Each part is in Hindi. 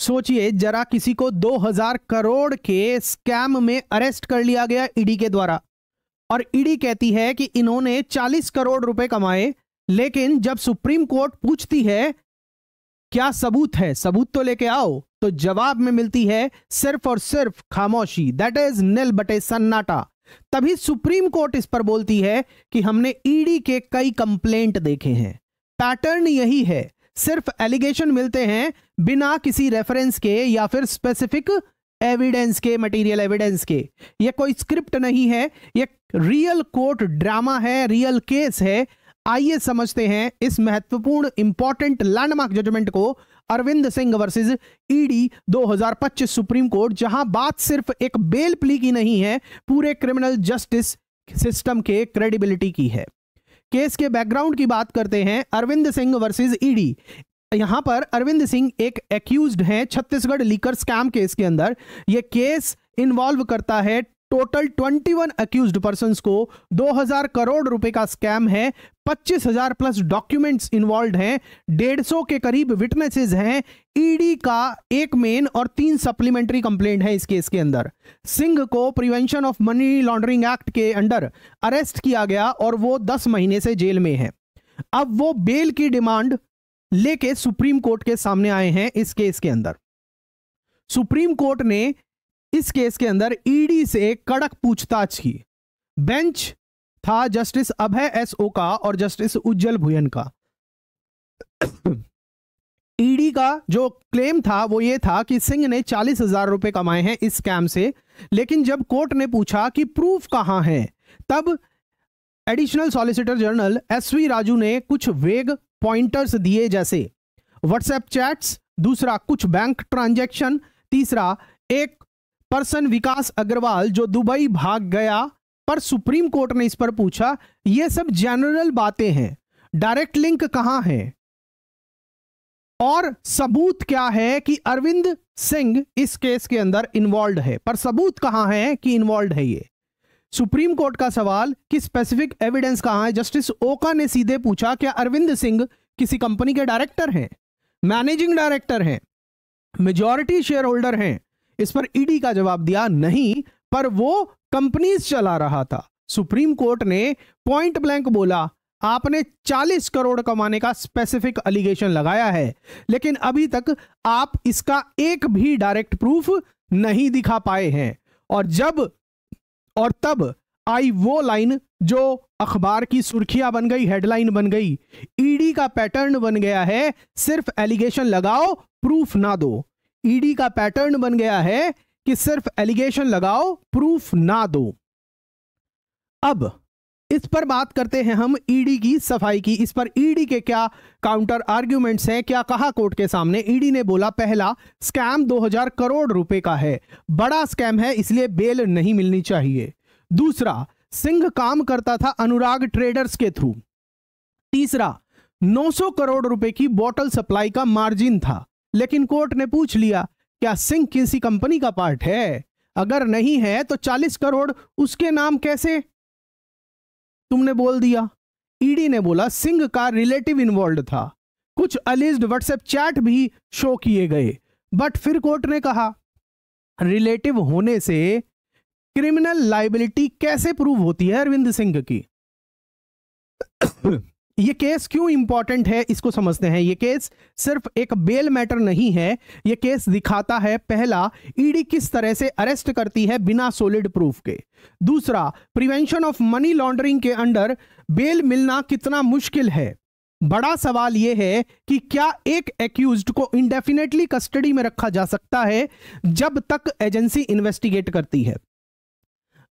सोचिए जरा, किसी को 2000 करोड़ के स्कैम में अरेस्ट कर लिया गया ईडी के द्वारा, और ईडी कहती है कि इन्होंने 40 करोड़ रुपए कमाए, लेकिन जब सुप्रीम कोर्ट पूछती है क्या सबूत है, सबूत तो लेके आओ, तो जवाब में मिलती है सिर्फ और सिर्फ खामोशी, दैट इज निल बटे सन्नाटा। तभी सुप्रीम कोर्ट इस पर बोलती है कि हमने ईडी के कई कंप्लेंट देखे हैं, पैटर्न यही है, सिर्फ एलिगेशन मिलते हैं बिना किसी रेफरेंस के या फिर स्पेसिफिक एविडेंस के, मटेरियल एविडेंस के। ये कोई स्क्रिप्ट नहीं है, ये रियल कोर्ट ड्रामा है, रियल केस है। आइए समझते हैं इस महत्वपूर्ण इंपॉर्टेंट लैंडमार्क जजमेंट को, Arvind Singh versus ED 2025 supreme court, जहां बात सिर्फ एक बेल प्ली की नहीं है, पूरे क्रिमिनल जस्टिस सिस्टम के क्रेडिबिलिटी की है। केस के बैकग्राउंड की बात करते हैं, अरविंद सिंह वर्सेस ईडी। यहां पर अरविंद सिंह एक एक्यूज्ड हैं छत्तीसगढ़ लीकर स्कैम केस के अंदर। यह केस इन्वॉल्व करता है टोटल 21 अक्यूज्ड पर्संस को, 2000 करोड़ रुपए का स्कैम है, 25,000 प्लस डॉक्यूमेंट्स इन्वॉल्व हैं, 150 के करीब विटनेसेस हैं। ईडी का एक मेन और 3 सप्लीमेंट्री कंप्लेंट है इस केस के अंदर। सिंह को prevention of money laundering act के अंडर अरेस्ट किया गया और वो 10 महीने से जेल में है। अब वो बेल की डिमांड लेके सुप्रीम कोर्ट के सामने आए हैं इस केस के अंदर। सुप्रीम कोर्ट ने इस केस के अंदर ईडी से कड़क पूछताछ की। बेंच था जस्टिस अभय एस ओका और जस्टिस उज्जवल भुयन का। ईडी का जो क्लेम था वो ये था कि सिंह ने 40,000 रुपए कमाए हैं इस स्कैम से, लेकिन जब कोर्ट ने पूछा कि प्रूफ कहां है, तब additional solicitor general SV Raju ने कुछ वेग पॉइंटर्स दिए, जैसे व्हाट्सएप चैट्स, दूसरा कुछ बैंक ट्रांजैक्शन, तीसरा एक पर्सन विकास अग्रवाल जो दुबई भाग गया। पर सुप्रीम कोर्ट ने इस पर पूछा, ये सब जनरल बातें हैं, डायरेक्ट लिंक कहां है और सबूत क्या है कि अरविंद सिंह इस केस के अंदर इन्वॉल्व है, पर सबूत कहां है कि इन्वॉल्व है ये। सुप्रीम कोर्ट का सवाल कि स्पेसिफिक एविडेंस कहां है, जस्टिस ओका ने सीधे पूछा, क्या अरविंद सिंह किसी कंपनी के डायरेक्टर हैं, मैनेजिंग डायरेक्टर हैं, मेजॉरिटी शेयर होल्डर हैं? इस पर ईडी का जवाब दिया नहीं, पर वो कंपनीज चला रहा था। सुप्रीम कोर्ट ने पॉइंट ब्लैंक बोला, आपने 40 करोड़ कमाने का स्पेसिफिक एलिगेशन लगाया है, लेकिन अभी तक आप इसका एक भी डायरेक्ट प्रूफ नहीं दिखा पाए हैं। और तब आई वो लाइन जो अखबार की सुर्खियां बन गई, हेडलाइन बन गई। ईडी का पैटर्न बन गया है, सिर्फ एलिगेशन लगाओ, प्रूफ ना दो। ईडी का पैटर्न बन गया है कि सिर्फ एलिगेशन लगाओ, प्रूफ ना दो। अब इस पर बात करते हैं हम ईडी की सफाई की। इस पर ईडी के क्या काउंटर आर्ग्यूमेंट्स हैं, क्या कहा कोर्ट के सामने। ईडी ने बोला, पहला, स्कैम 2000 करोड़ रुपए का है, बड़ा स्कैम है, इसलिए बेल नहीं मिलनी चाहिए। दूसरा, सिंह काम करता था अनुराग ट्रेडर्स के थ्रू। तीसरा, 900 करोड़ रुपए की बॉटल सप्लाई का मार्जिन था, लेकिन कोर्ट ने पूछ लिया, क्या सिंह किसी कंपनी का पार्ट है? अगर नहीं है तो 40 करोड़ उसके नाम कैसे तुमने बोल दिया? ईडी ने बोला, सिंह का रिलेटिव इन्वॉल्व था, कुछ अलिज्ड व्हाट्सएप चैट भी शो किए गए। बट फिर कोर्ट ने कहा, रिलेटिव होने से क्रिमिनल लायबिलिटी कैसे प्रूव होती है अरविंद सिंह की? ये केस क्यों इंपॉर्टेंट है, इसको समझते हैं। ये केस सिर्फ एक बेल मैटर नहीं है, ये केस दिखाता है, पहला, ईडी किस तरह से अरेस्ट करती है बिना सॉलिड प्रूफ के। दूसरा, प्रिवेंशन ऑफ मनी लॉन्ड्रिंग के अंडर बेल मिलना कितना मुश्किल है। बड़ा सवाल यह है कि क्या एक एक्यूज्ड को इंडेफिनेटली कस्टडी में रखा जा सकता है जब तक एजेंसी इन्वेस्टिगेट करती है।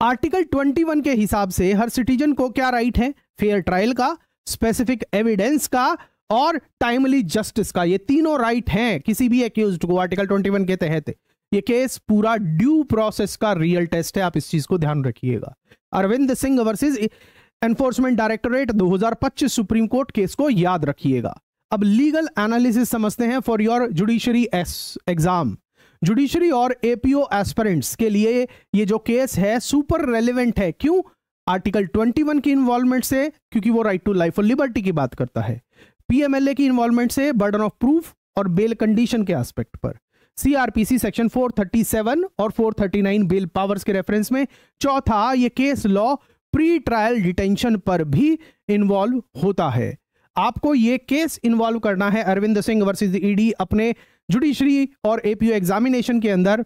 आर्टिकल 21 के हिसाब से हर सिटीजन को क्या राइट है? फेयर ट्रायल का, स्पेसिफिक एविडेंस का और टाइमली जस्टिस का। ये तीनों राइट हैं किसी भी एक्यूज्ड को आर्टिकल 21 के तहत। ये केस पूरा ड्यू प्रोसेस का रियल टेस्ट है, आप इस चीज को ध्यान रखिएगा। Arvind Singh versus enforcement directorate 2025 supreme court case को याद रखिएगा। अब लीगल एनालिसिस समझते हैं for your judiciary exam. Judiciary और एपीओ एस्पिरेंट्स के लिए ये जो केस है सुपर रेलेवेंट है। क्यों? आर्टिकल 21 की इन्वॉल्वमेंट से, क्योंकि वो राइट टू लाइफ और लिबर्टी की बात करता है। पीएमएलए की इन्वॉल्वमेंट से, बर्डन ऑफ प्रूफ और बेल कंडीशन के एस्पेक्ट पर। सीआरपीसी सेक्शन 437 और 439 बेल पावर्स के रेफरेंस में। चौथा, ये case law pre trial detention पर भी इन्वॉल्व होता है। आपको ये केस इन्वॉल्व करना है अरविंद सिंह वर्सेस ईडी अपने जुडिशरी और एपीओ एग्जामिनेशन के अंदर,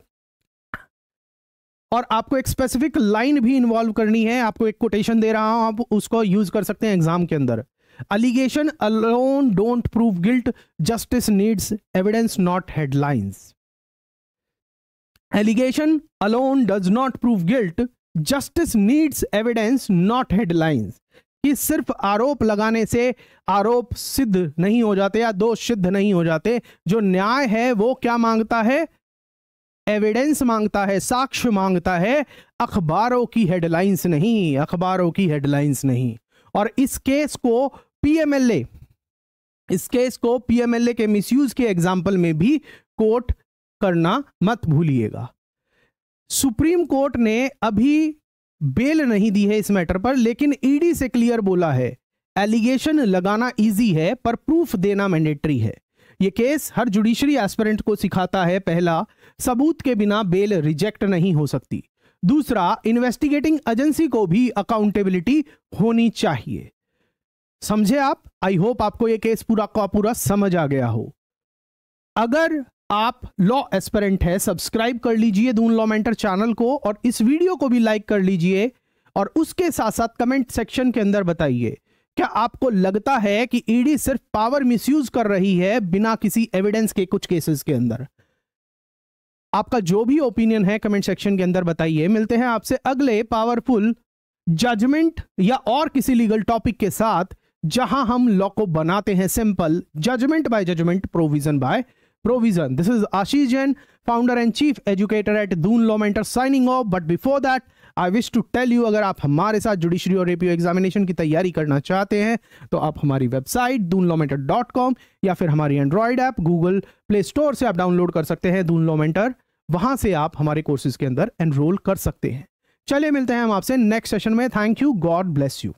और आपको एक स्पेसिफिक लाइन भी इन्वॉल्व करनी है। आपको एक कोटेशन दे रहा हूं, आप उसको यूज कर सकते हैं एग्जाम के अंदर। Allegation alone don't prove guilt. Justice needs evidence, not headlines. Allegation alone does not prove guilt. Justice needs evidence, not headlines. कि सिर्फ आरोप लगाने से आरोप सिद्ध नहीं हो जाते या दोष सिद्ध नहीं हो जाते। जो न्याय है वो क्या मांगता है? एविडेंस मांगता है, साक्ष्य मांगता है, अखबारों की हेडलाइंस नहीं, अखबारों की हेडलाइंस नहीं। और इस केस को पीएमएलए के मिसयूज के एग्जाम्पल में भी कोट करना मत भूलिएगा। सुप्रीम कोर्ट ने अभी बेल नहीं दी है इस मैटर पर, लेकिन ईडी से क्लियर बोला है एलिगेशन लगाना इजी है पर प्रूफ देना मैंडेटरी है। यह केस हर जुडिशरी एस्पिरेंट को सिखाता है, पहला, सबूत के बिना बेल रिजेक्ट नहीं हो सकती। दूसरा, इन्वेस्टिगेटिंग एजेंसी को भी अकाउंटेबिलिटी होनी चाहिए। समझे आप? आई होप आपको यह केस पूरा का पूरा समझ आ गया हो। अगर आप लॉ एस्पिरेंट है, सब्सक्राइब कर लीजिए दून लॉ मेंटर चैनल को, और इस वीडियो को भी लाइक कर लीजिए, और उसके साथ साथ कमेंट सेक्शन के अंदर बताइए क्या आपको लगता है कि ईडी सिर्फ पावर मिसयूज कर रही है बिना किसी एविडेंस के कुछ केसेस के अंदर। आपका जो भी ओपिनियन है कमेंट सेक्शन के अंदर बताइए। मिलते हैं आपसे अगले पावरफुल जजमेंट या और किसी लीगल टॉपिक के साथ, जहां हम लॉ को बनाते हैं simple, judgment by judgment, provision by provision. This is Ashish Jain, founder and chief educator at Doon law mentor, signing off. But before that I wish to tell you, अगर आप हमारे साथ जुडिशरी और एपीओ एग्जामिनेशन की तैयारी करना चाहते हैं तो आप हमारी वेबसाइट doonlawmentor.com या फिर हमारी Android app Google play store से आप डाउनलोड कर सकते हैं दून लॉ मेंटर। वहां से आप हमारे कोर्सेज के अंदर एनरोल कर सकते हैं। चलिए मिलते हैं हम आपसे नेक्स्ट सेशन में। Thank you, God bless you.